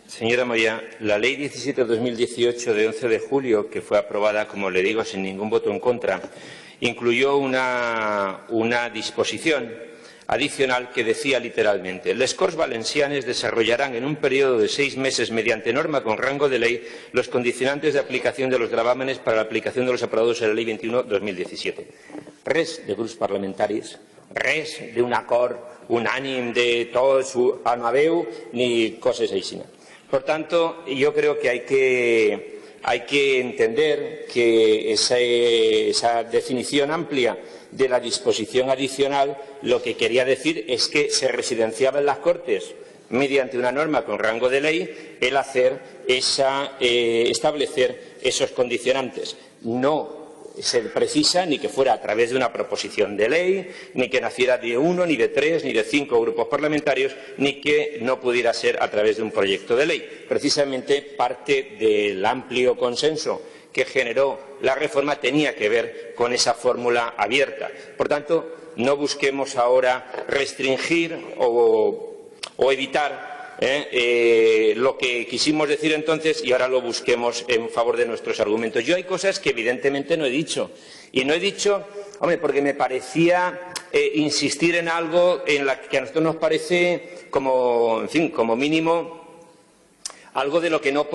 Señora Moya, la Ley 17/2018 de 11 de julio, que fue aprobada, como le digo, sin ningún voto en contra, incluyó una disposición adicional que decía literalmente: les Corts Valencianes desarrollarán en un periodo de 6 meses, mediante norma con rango de ley, los condicionantes de aplicación de los gravámenes para la aplicación de los aprovados en la Ley 21/2017. Res de grups parlamentaris, res d'un acord unànime de tots a una veu, ni coses així. Por tanto, yo creo que hay que entender que esa definición amplia de la disposición adicional lo que quería decir es que se residenciaba en las Cortes, mediante una norma con rango de ley, el establecer esos condicionantes. No se precisa ni que fuera a través de una proposición de ley, ni que naciera de 1, ni de 3, ni de 5 grupos parlamentarios, ni que no pudiera ser a través de un proyecto de ley. Precisamente parte del amplio consenso que generó la reforma tenía que ver con esa fórmula abierta. Por tanto, no busquemos ahora restringir o evitar lo que quisimos decir entonces y ahora lo busquemos en favor de nuestros argumentos. Yo hay cosas que evidentemente no he dicho. Y no he dicho, porque me parecía insistir en algo en la que a nosotros nos parece como mínimo algo de lo que no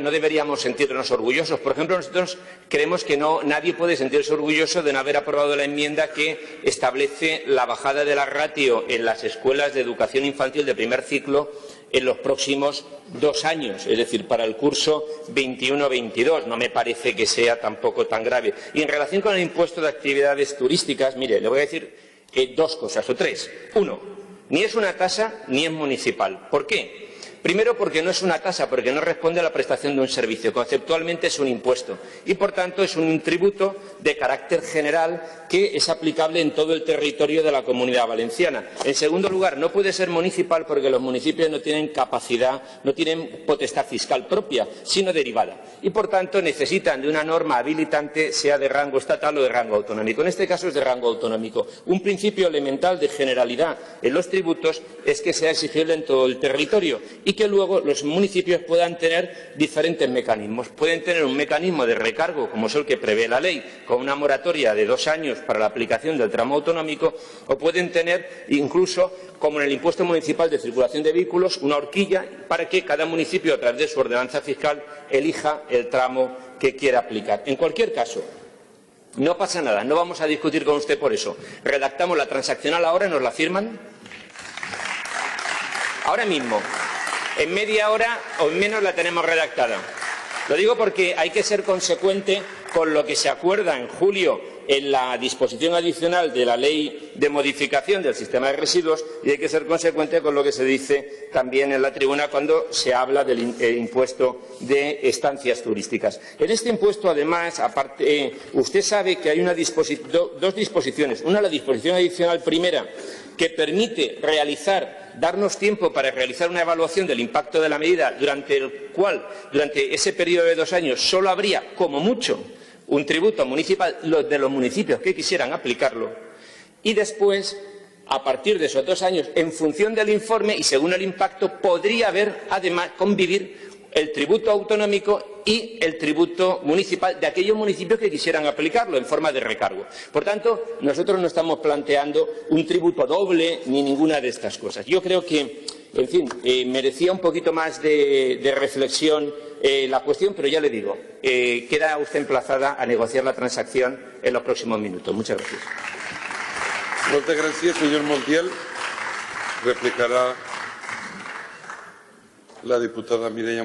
deberíamos sentirnos orgullosos. Por ejemplo, nosotros creemos que nadie puede sentirse orgulloso de no haber aprobado la enmienda que establece la bajada de la ratio en las escuelas de educación infantil de primer ciclo en los próximos 2 años, es decir, para el curso 21-22. No me parece que sea tampoco tan grave. Y en relación con el impuesto de actividades turísticas, mire, le voy a decir 2 cosas o 3. 1, ni es una tasa ni es municipal. ¿Por qué? Primero, porque no es una tasa, porque no responde a la prestación de un servicio. Conceptualmente es un impuesto y, por tanto, es un tributo de carácter general que es aplicable en todo el territorio de la Comunidad Valenciana. En segundo lugar, no puede ser municipal porque los municipios no tienen capacidad, no tienen potestad fiscal propia, sino derivada. Y, por tanto, necesitan de una norma habilitante, sea de rango estatal o de rango autonómico. En este caso es de rango autonómico. Un principio elemental de generalidad en los tributos es que sea exigible en todo el territorio y que luego los municipios puedan tener diferentes mecanismos. Pueden tener un mecanismo de recargo, como es el que prevé la ley, con una moratoria de 2 años para la aplicación del tramo autonómico, o pueden tener incluso, como en el impuesto municipal de circulación de vehículos, una horquilla para que cada municipio, a través de su ordenanza fiscal, elija el tramo que quiera aplicar. En cualquier caso, no pasa nada, no vamos a discutir con usted por eso. Redactamos la transaccional ahora y nos la firman ahora mismo. En media hora o en menos la tenemos redactada. Lo digo porque hay que ser consecuente con lo que se acuerda en julio en la disposición adicional de la Ley de modificación del sistema de residuos y hay que ser consecuente con lo que se dice también en la tribuna cuando se habla del impuesto de estancias turísticas. En este impuesto, además, usted sabe que hay 2 disposiciones. Una, la disposición adicional primera, que permite darnos tiempo para realizar una evaluación del impacto de la medida, durante el cual, durante ese periodo de 2 años, solo habría, como mucho, un tributo municipal de los municipios que quisieran aplicarlo. Y después, a partir de esos 2 años, en función del informe y según el impacto, podría haber, además, convivir el tributo autonómico y el tributo municipal de aquellos municipios que quisieran aplicarlo en forma de recargo. Por tanto, nosotros no estamos planteando un tributo doble ni ninguna de estas cosas. Yo creo que, en fin, merecía un poquito más de reflexión la cuestión, pero ya le digo, queda usted emplazada a negociar la transacción en los próximos minutos. Muchas gracias. Muchas gracias, señor Montiel. Replicará la diputada Mireia